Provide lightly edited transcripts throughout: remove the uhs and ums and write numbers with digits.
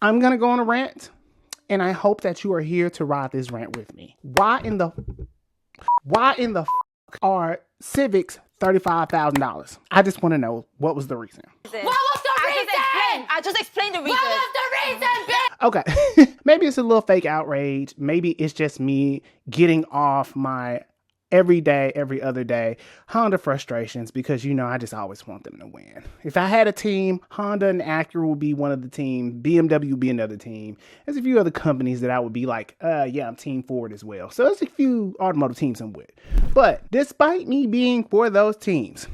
I'm going to go on a rant, and I hope that you are here to ride this rant with me. Why in the are Civics $35,000? I just want to know, what was the reason? What was the reason? I just explained the reason. What was the reason, bitch? Okay, maybe it's a little fake outrage. Maybe it's just me getting off my every other day Honda frustrations, because I just always want them to win. If I had a team, Honda and Acura would be one of the teams, BMW would be another team. There's a few other companies that I would be like, yeah, I'm team Ford as well. So there's a few automotive teams I'm with. But despite me being for those teams,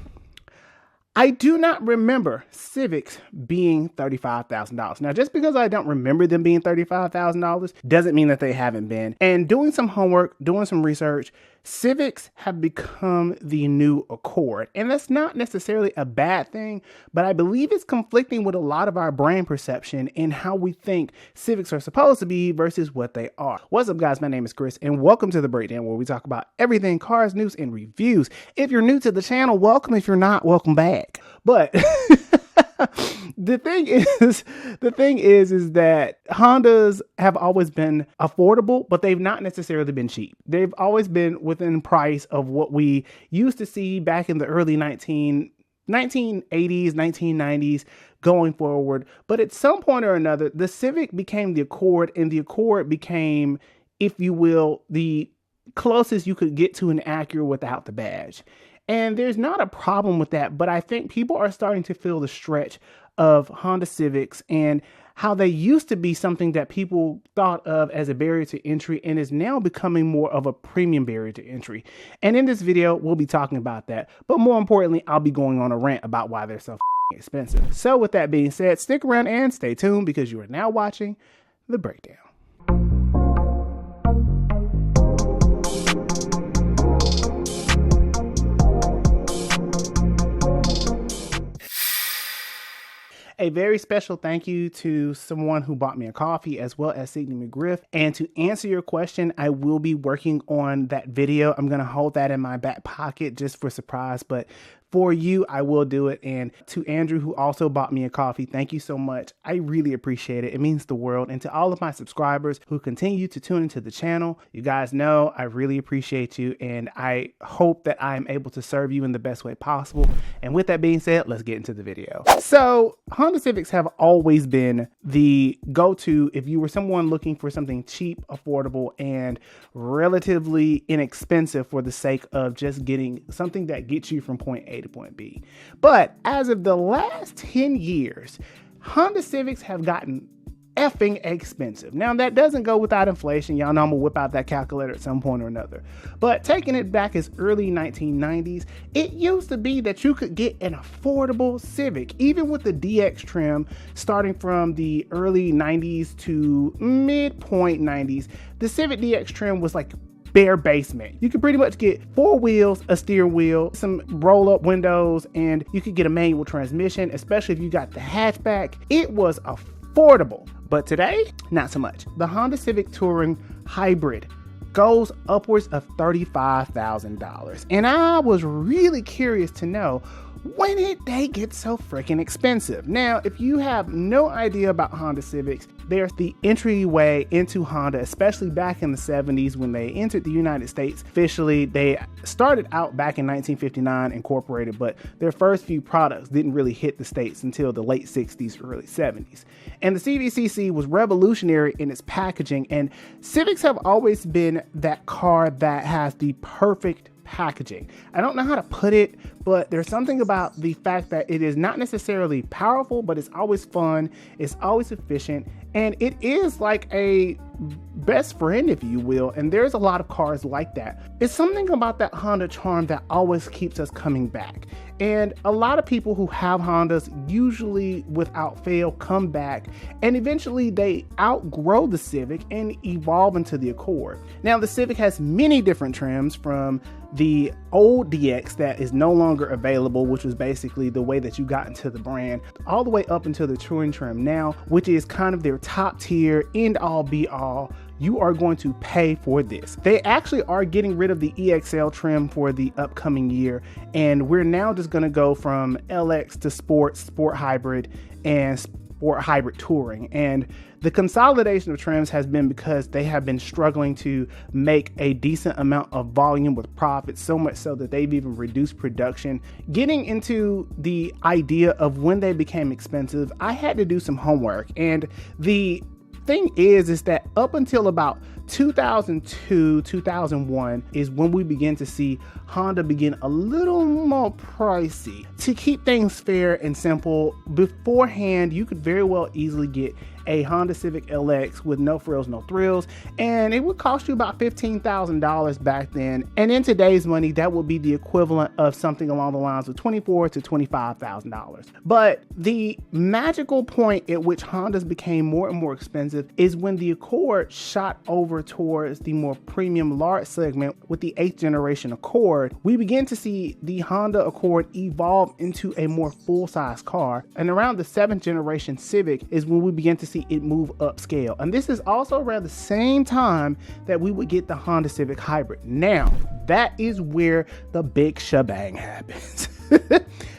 I do not remember Civics being $35,000. Now, just because I don't remember them being $35,000 doesn't mean that they haven't been. And doing some homework, doing some research, Civics have become the new Accord. And that's not necessarily a bad thing, but I believe it's conflicting with a lot of our brand perception and how we think Civics are supposed to be versus what they are. What's up, guys? My name is Chris, and welcome to The Breakdown, where we talk about everything cars, news, and reviews. If you're new to the channel, welcome. If you're not, welcome back. But the thing is that Hondas have always been affordable, but they've not necessarily been cheap. They've always been within price of what we used to see back in the early 1980s, 1990s going forward. But at some point or another, the Civic became the Accord, and the Accord became, if you will, the closest you could get to an Acura without the badge. And there's not a problem with that, but I think people are starting to feel the stretch of Honda Civics and how they used to be something that people thought of as a barrier to entry and is now becoming more of a premium barrier to entry. And in this video, we'll be talking about that. But more importantly, I'll be going on a rant about why they're so expensive. So with that being said, stick around and stay tuned, because you are now watching The Breakdown. A very special thank you to someone who bought me a coffee, as well as Sidney McGriff. And to answer your question, I will be working on that video. I'm going to hold that in my back pocket just for surprise, but for you, I will do it. And to Andrew, who also bought me a coffee, thank you so much. I really appreciate it. It means the world. And to all of my subscribers who continue to tune into the channel, you guys know I really appreciate you. And I hope that I'm able to serve you in the best way possible. And with that being said, let's get into the video. So Honda Civics have always been the go-to if you were someone looking for something cheap, affordable, and relatively inexpensive for the sake of just getting something that gets you from point A to point B. But as of the last 10 years, Honda Civics have gotten effing expensive. Now, that doesn't go without inflation. Y'all know I'm gonna whip out that calculator at some point or another. But taking it back as early 1990s, it used to be that you could get an affordable Civic, even with the DX trim, starting from the early 90s to midpoint 90s. The Civic DX trim was like bare basement. You could pretty much get 4 wheels, a steering wheel, some roll-up windows, and you could get a manual transmission, especially if you got the hatchback. It was affordable. But today, not so much. The Honda Civic Touring Hybrid goes upwards of $35,000. And I was really curious to know, when did they get so freaking expensive? Now, if you have no idea about Honda Civics, they're the entryway into Honda, especially back in the 70s when they entered the United States officially. They started out back in 1959 incorporated, but their first few products didn't really hit the States until the late 60s, early 70s. And the CVCC was revolutionary in its packaging, and Civics have always been that car that has the perfect packaging. I don't know how to put it, but there's something about the fact that it is not necessarily powerful, but it's always fun, it's always efficient, and it is like a best friend, if you will. And there's a lot of cars like that. It's something about that Honda charm that always keeps us coming back. And a lot of people who have Hondas usually without fail come back, and eventually they outgrow the Civic and evolve into the Accord. Now, the Civic has many different trims, from the old DX that is no longer available, which was basically the way that you got into the brand, all the way up until the touring trim now, which is kind of their top tier, end all be all. You are going to pay for this. They actually are getting rid of the EXL trim for the upcoming year, and we're now just going to go from LX to Sport, Sport Hybrid, and for hybrid touring. And the consolidation of trims has been because they have been struggling to make a decent amount of volume with profits, so much so that they've even reduced production. Getting into the idea of when they became expensive, I had to do some homework. And the thing is that up until about 2002, 2001 is when we begin to see Honda begin a little more pricey. To keep things fair and simple, beforehand, you could very well easily get a Honda Civic LX with no frills, no thrills, and it would cost you about $15,000 back then. And in today's money, that would be the equivalent of something along the lines of $24,000 to $25,000. But the magical point at which Hondas became more and more expensive is when the Accord shot over towards the more premium large segment with the 8th generation Accord. We begin to see the Honda Accord evolve into a more full-size car, and around the 7th generation Civic is when we begin to see it move upscale. And this is also around the same time that we would get the Honda Civic Hybrid. Now, that is where the big shebang happens.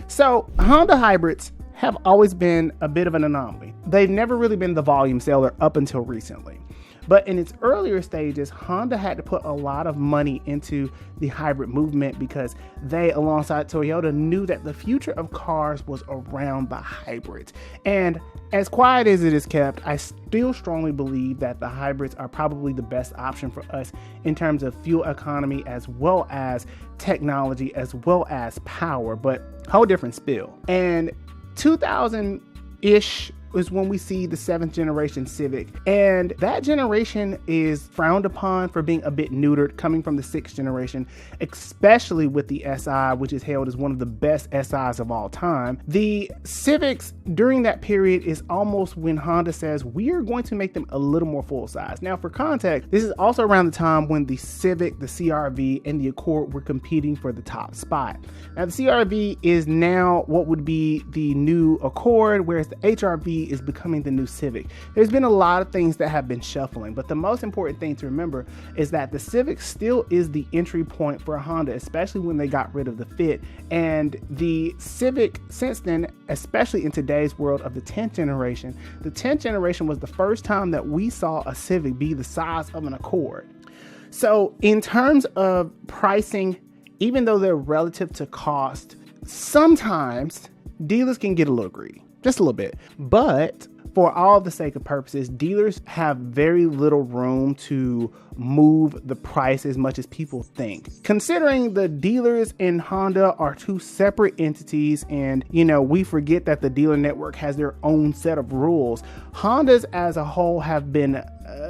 So, Honda hybrids have always been a bit of an anomaly. They've never really been the volume seller up until recently. But in its earlier stages, Honda had to put a lot of money into the hybrid movement because they, alongside Toyota, knew that the future of cars was around the hybrids. And as quiet as it is kept, I still strongly believe that the hybrids are probably the best option for us in terms of fuel economy, as well as technology, as well as power, but whole different spill. And 2000-ish is when we see the 7th generation Civic, and that generation is frowned upon for being a bit neutered, coming from the 6th generation, especially with the SI, which is hailed as one of the best SIs of all time. The Civics during that period is almost when Honda says we are going to make them a little more full size. Now, for context, this is also around the time when the Civic, the CR-V, and the Accord were competing for the top spot. Now, the CR-V is now what would be the new Accord, whereas the HR-V is becoming the new Civic. There's been a lot of things that have been shuffling, but the most important thing to remember is that the Civic still is the entry point for Honda, especially when they got rid of the Fit. And the Civic since then, especially in today's world of the 10th generation, the 10th generation was the first time that we saw a Civic be the size of an Accord. So in terms of pricing, even though they're relative to cost, sometimes dealers can get a little greedy. Just a little bit. But for all the sake of purposes, dealers have very little room to move the price as much as people think. Considering the dealers and Honda are two separate entities, and we forget that the dealer network has their own set of rules, Hondas as a whole have been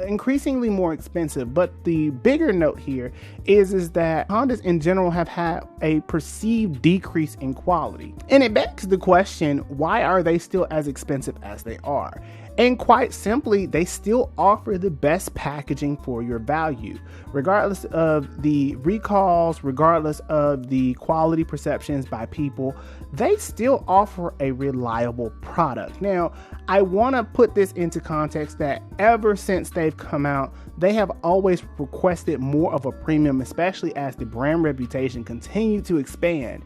increasingly more expensive. But the bigger note here is that Hondas in general have had a perceived decrease in quality. And it begs the question, why are they still as expensive as they are? And quite simply, they still offer the best packaging for your value. Regardless of the recalls, regardless of the quality perceptions by people, they still offer a reliable product. Now, I want to put this into context that ever since they've come out, they have always requested more of a premium, especially as the brand reputation continued to expand.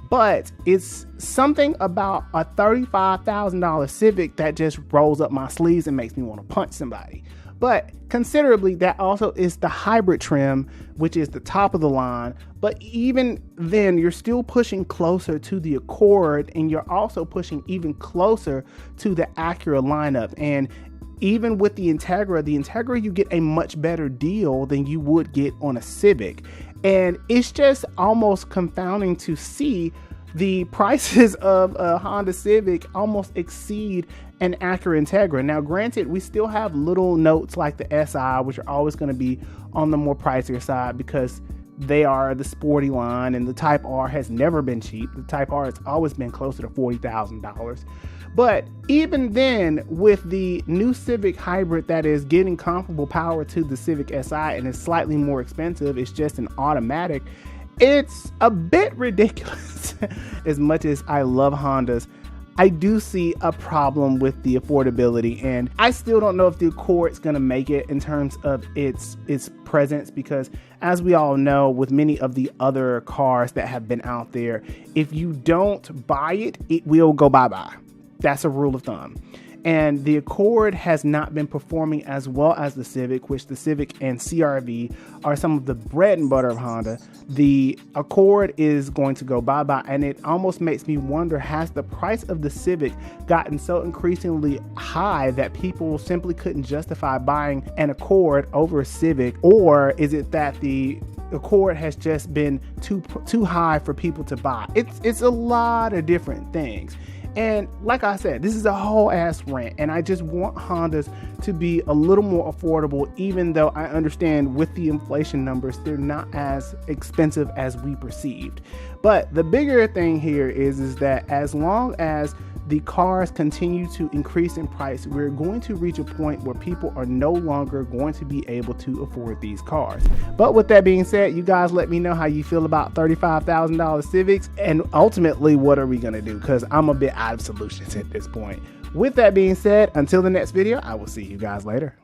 But it's something about a $35,000 Civic that just rolls up my sleeves and makes me want to punch somebody. But considerably, that also is the hybrid trim, which is the top of the line. But even then, you're still pushing closer to the Accord, and you're also pushing even closer to the Acura lineup. And even with the Integra, you get a much better deal than you would get on a Civic. And it's just almost confounding to see the prices of a Honda Civic almost exceed an Acura Integra. Now, granted, we still have little notes like the SI, which are always going to be on the more pricier side because they are the sporty line, and the Type R has never been cheap. The Type R has always been closer to $40,000. But even then, with the new Civic Hybrid that is getting comparable power to the Civic Si and is slightly more expensive, it's just an automatic, it's a bit ridiculous. As much as I love Hondas, I do see a problem with the affordability, and I still don't know if the Accord's going to make it in terms of its presence, because as we all know, with many of the other cars that have been out there, if you don't buy it, it will go bye-bye. That's a rule of thumb. And the Accord has not been performing as well as the Civic, which the Civic and CR-V are some of the bread and butter of Honda. The Accord is going to go bye-bye, and it almost makes me wonder, has the price of the Civic gotten so increasingly high that people simply couldn't justify buying an Accord over a Civic? Or is it that the Accord has just been too high for people to buy? It's a lot of different things. And like I said, this is a whole ass rant, and I just want Hondas to be a little more affordable, even though I understand with the inflation numbers, they're not as expensive as we perceived. But the bigger thing here is that as long as the cars continue to increase in price, we're going to reach a point where people are no longer going to be able to afford these cars. But with that being said, you guys let me know how you feel about $35,000 Civics, and ultimately, what are we gonna do? Because I'm a bit out of solutions at this point. With that being said, until the next video, I will see you guys later.